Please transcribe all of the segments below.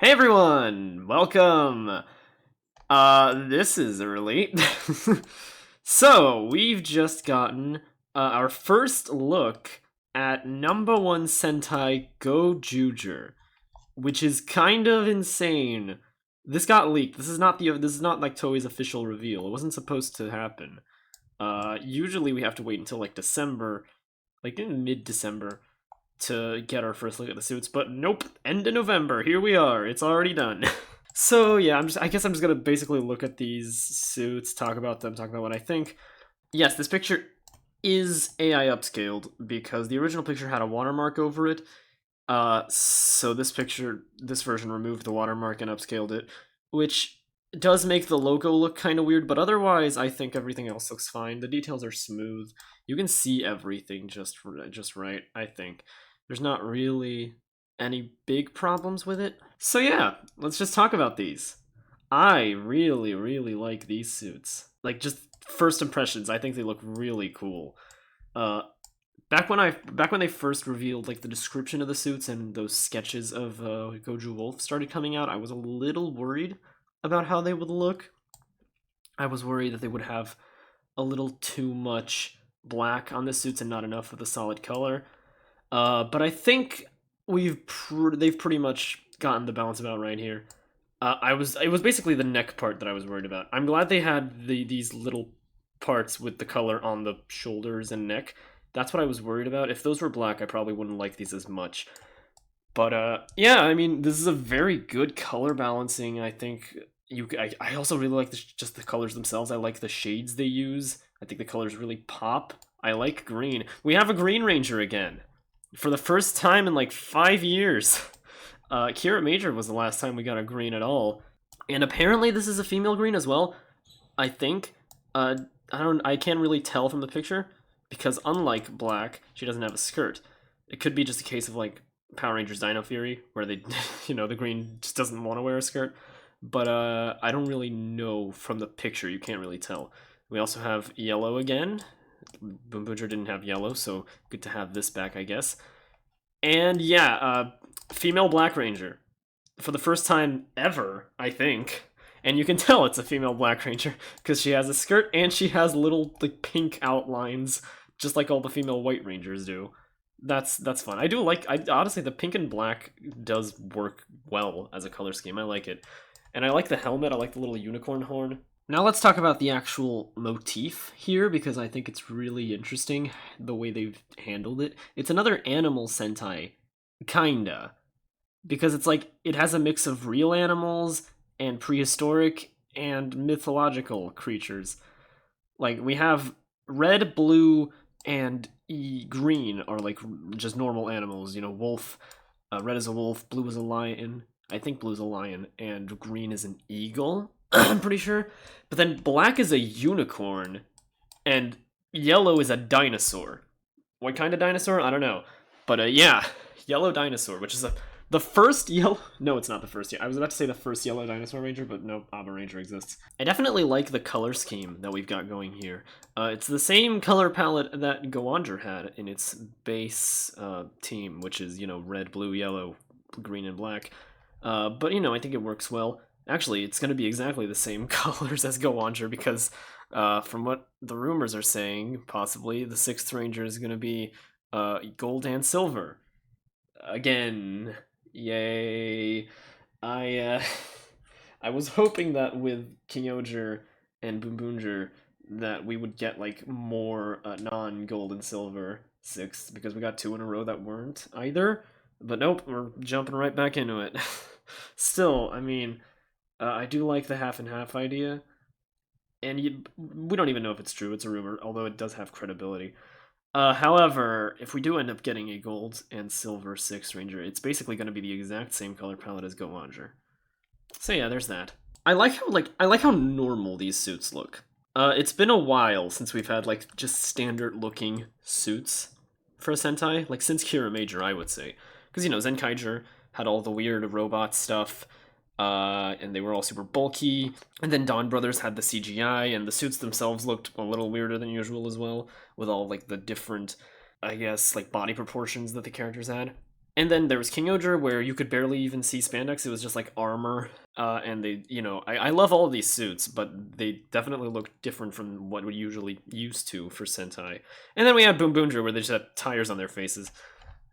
Hey everyone! Welcome! This is early. So, we've just gotten our first look at #1 Sentai Gozyuger, which is kind of insane. This got leaked. This is not like Toei's official reveal. It wasn't supposed to happen. Usually we have to wait until like December, like in mid-December, to get our first look at the suits, but nope, end of November, here we are, it's already done. So yeah, I guess I'm just gonna basically look at these suits, talk about them, talk about what I think. Yes, this picture is AI upscaled because the original picture had a watermark over it. So this version removed the watermark and upscaled it, which does make the logo look kind of weird, but otherwise I think everything else looks fine. The details are smooth. You can see everything just right, I think. There's not really any big problems with it. So yeah, let's just talk about these. I really, really like these suits. Like, just first impressions, I think they look really cool. Uh, back when they first revealed like the description of the suits and those sketches of Goju Wolf started coming out, I was a little worried about how they would look. I was worried that they would have a little too much black on the suits and not enough of the solid color. But I think they've pretty much gotten the balance about right here. It was basically the neck part that I was worried about. I'm glad they had these little parts with the color on the shoulders and neck. That's what I was worried about. If those were black, I probably wouldn't like these as much. But yeah, I mean, this is a very good color balancing. I think I also really like just the colors themselves. I like the shades they use. I think the colors really pop. I like green. We have a Green Ranger again for the first time in like 5 years. Kira Major was the last time we got a green at all, and apparently this is a female green as well. I think. I can't really tell from the picture because unlike Black, she doesn't have a skirt. It could be just a case of like Power Rangers Dino Fury, where they, the green just doesn't want to wear a skirt. But I don't really know from the picture. You can't really tell. We also have yellow again. Boom Booger didn't have yellow, so good to have this back, I guess. And yeah, female Black Ranger for the first time ever, I think. And you can tell it's a female Black Ranger because she has a skirt and she has little like pink outlines, just like all the female White Rangers do. That's fun. I honestly the pink and black does work well as a color scheme. I like it. And I like the helmet. I like the little unicorn horn. Now let's talk about the actual motif here because I think it's really interesting the way they've handled it. It's another animal Sentai, kinda, because it's like it has a mix of real animals and prehistoric and mythological creatures. Like we have red, blue, and green are like just normal animals. Wolf. Red is a wolf, blue is a lion. I think blue is a lion, and green is an eagle. I'm pretty sure. But then black is a unicorn, and yellow is a dinosaur. What kind of dinosaur? I don't know. But yeah, yellow dinosaur, which is the first yellow. No, it's not the first. I was about to say the first yellow dinosaur ranger, but no, Aba Ranger exists. I definitely like the color scheme that we've got going here. It's the same color palette that Gozyuger had in its base team, which is red, blue, yellow, green, and black. But I think it works well. Actually, it's going to be exactly the same colors as Gozyuger because, from what the rumors are saying, possibly the sixth ranger is going to be gold and silver. Again, yay! I I was hoping that with king-ohger and boom that we would get like more non-gold and silver sixths because we got two in a row that weren't either. But nope, we're jumping right back into it. Still, I mean, I do like the half and half idea, and we don't even know if it's true. It's a rumor, although it does have credibility. However, if we do end up getting a gold and silver six ranger, it's basically going to be the exact same color palette as Gozyuger. So yeah, there's that. I like how normal these suits look. It's been a while since we've had like just standard looking suits for a Sentai, like since Kira Major, I would say, because Zenkaiger had all the weird robot stuff. And they were all super bulky. And then Dawn Brothers had the CGI, and the suits themselves looked a little weirder than usual as well, with all like the different, I guess, like body proportions that the characters had. And then there was king-ohger, where you could barely even see spandex. It was just like armor. And they, I love all of these suits, but they definitely look different from what we're usually used to for Sentai. And then we had Boom Boomger, where they just had tires on their faces.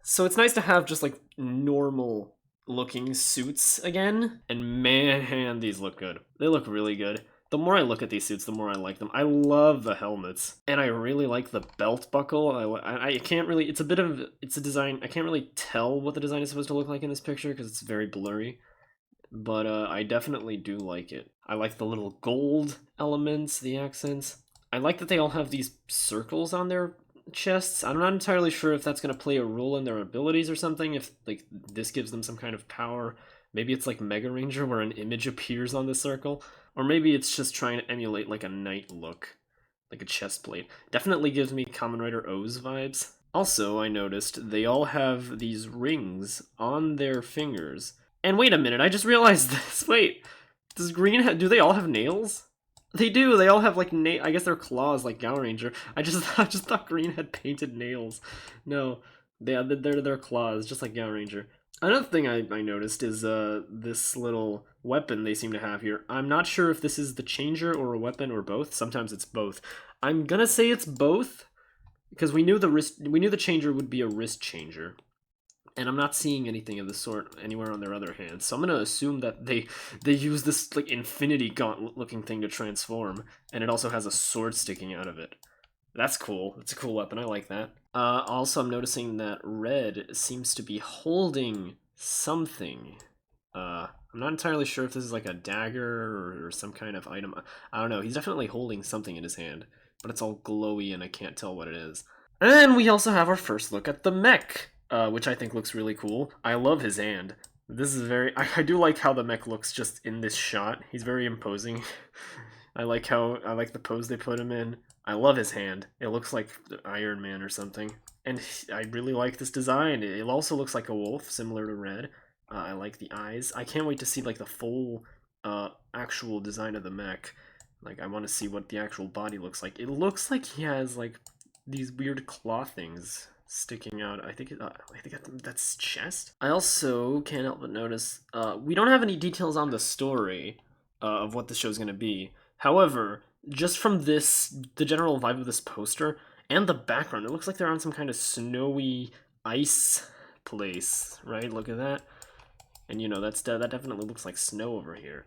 So it's nice to have just like normal looking suits again. And man, these look good. They look really good. The more I look at these suits, the more I like them. I love the helmets, and I really like the belt buckle. I can't really, it's a design, I can't really tell what the design is supposed to look like in this picture because it's very blurry, but I definitely do like it. I like the little gold elements, the accents. I like that they all have these circles on their chests. I'm not entirely sure if that's going to play a role in their abilities or something, if like this gives them some kind of power. Maybe it's like Mega Ranger where an image appears on the circle. Or maybe it's just trying to emulate like a knight look. Like a chest plate. Definitely gives me Kamen Rider O's vibes. Also, I noticed they all have these rings on their fingers. And wait a minute, I just realized this. Wait, does Green do they all have nails? They do. They all have like I guess they're claws like Gower Ranger. I just thought Green had painted nails. No, they're their claws just like Gower Ranger. Another thing I noticed is this little weapon they seem to have here. I'm not sure if this is the changer or a weapon or both. Sometimes it's both. I'm gonna say it's both because we knew the changer would be a wrist changer, and I'm not seeing anything of the sort anywhere on their other hand. So I'm gonna assume that they use this like infinity gauntlet looking thing to transform, and it also has a sword sticking out of it. That's cool. It's a cool weapon. I like that. Also, I'm noticing that Red seems to be holding something. I'm not entirely sure if this is like a dagger or some kind of item. I don't know. He's definitely holding something in his hand, but it's all glowy and I can't tell what it is. And we also have our first look at the mech, which I think looks really cool. I love his hand. This is I do like how the mech looks just in this shot. He's very imposing. I like the pose they put him in. I love his hand. It looks like Iron Man or something. And I really like this design. It also looks like a wolf, similar to Red. I like the eyes. I can't wait to see like the full actual design of the mech. Like I want to see what the actual body looks like. It looks like he has like these weird claw things sticking out. I think that's chest. I also can't help but notice we don't have any details on the story of what the show's going to be. However, just from the general vibe of this poster and the background, it looks like they're on some kind of snowy ice place, right? Look at that. And that definitely looks like snow over here.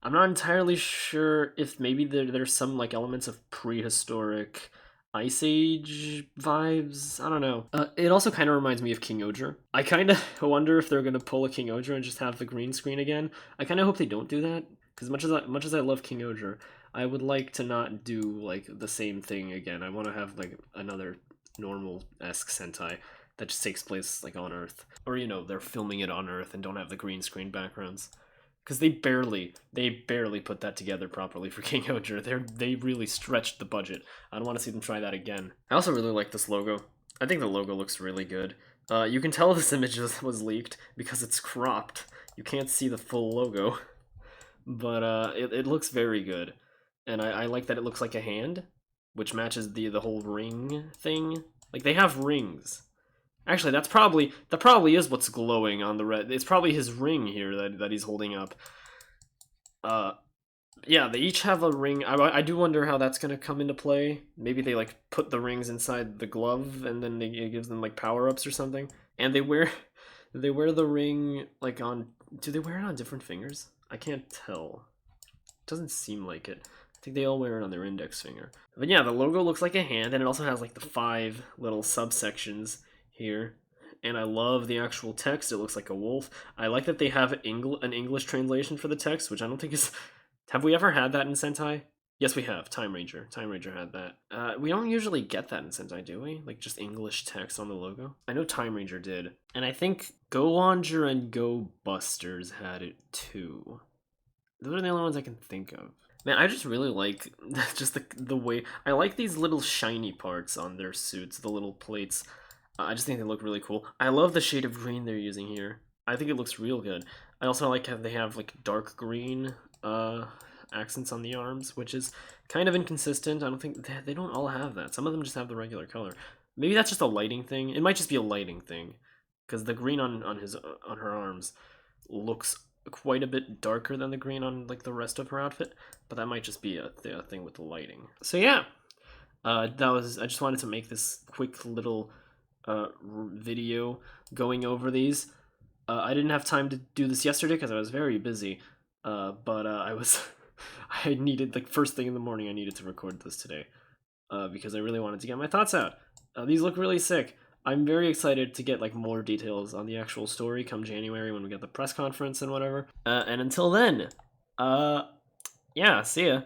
I'm not entirely sure if maybe there's some like elements of prehistoric Ice Age vibes. I don't know. It also kind of reminds me of king-ohger. I kind of wonder if they're gonna pull a king-ohger and just have the green screen again. I kind of hope they don't do that because much as I love king-ohger, I would like to not do like the same thing again. I want to have like another normal-esque Sentai that just takes place like on Earth, or they're filming it on Earth and don't have the green screen backgrounds. Because they barely put that together properly for king-ohger. They really stretched the budget. I don't want to see them try that again. I also really like this logo. I think the logo looks really good. You can tell this image was leaked because it's cropped. You can't see the full logo. But it looks very good. And I like that it looks like a hand, which matches the whole ring thing. Like, they have rings. Actually, that probably is what's glowing on the red. It's probably his ring here that he's holding up. Yeah, they each have a ring. I do wonder how that's gonna come into play. Maybe they like put the rings inside the glove, and then it gives them like power-ups or something. And they wear the ring like on. Do they wear it on different fingers? I can't tell. It doesn't seem like it. I think they all wear it on their index finger. But yeah, the logo looks like a hand, and it also has like the 5 little subsections here. And I love the actual text. It looks like a wolf. I like that they have an English translation for the text, which I don't think is... Have we ever had that in Sentai? Yes, we have. Time Ranger. Time Ranger had that. We don't usually get that in Sentai, do we? Like, just English text on the logo? I know Time Ranger did. And I think Go.1 and Go Busters had it, too. Those are the only ones I can think of. Man, I just really like just the way... I like these little shiny parts on their suits, the little plates. I just think they look really cool. I love the shade of green they're using here. I think it looks real good. I also like how they have like dark green accents on the arms, which is kind of inconsistent. I don't think they don't all have that. Some of them just have the regular color. Maybe that's just a lighting thing. It might just be a lighting thing. because the green on her arms looks quite a bit darker than the green on like the rest of her outfit, but that might just be a thing with the lighting. So yeah, I just wanted to make this quick little video going over these. I didn't have time to do this yesterday because I was very busy, but I was I needed, like, first thing in the morning I needed to record this today because I really wanted to get my thoughts out. These look really sick. I'm very excited to get like more details on the actual story come January when we get the press conference and whatever. And until then, yeah, see ya.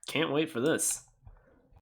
Can't wait for this.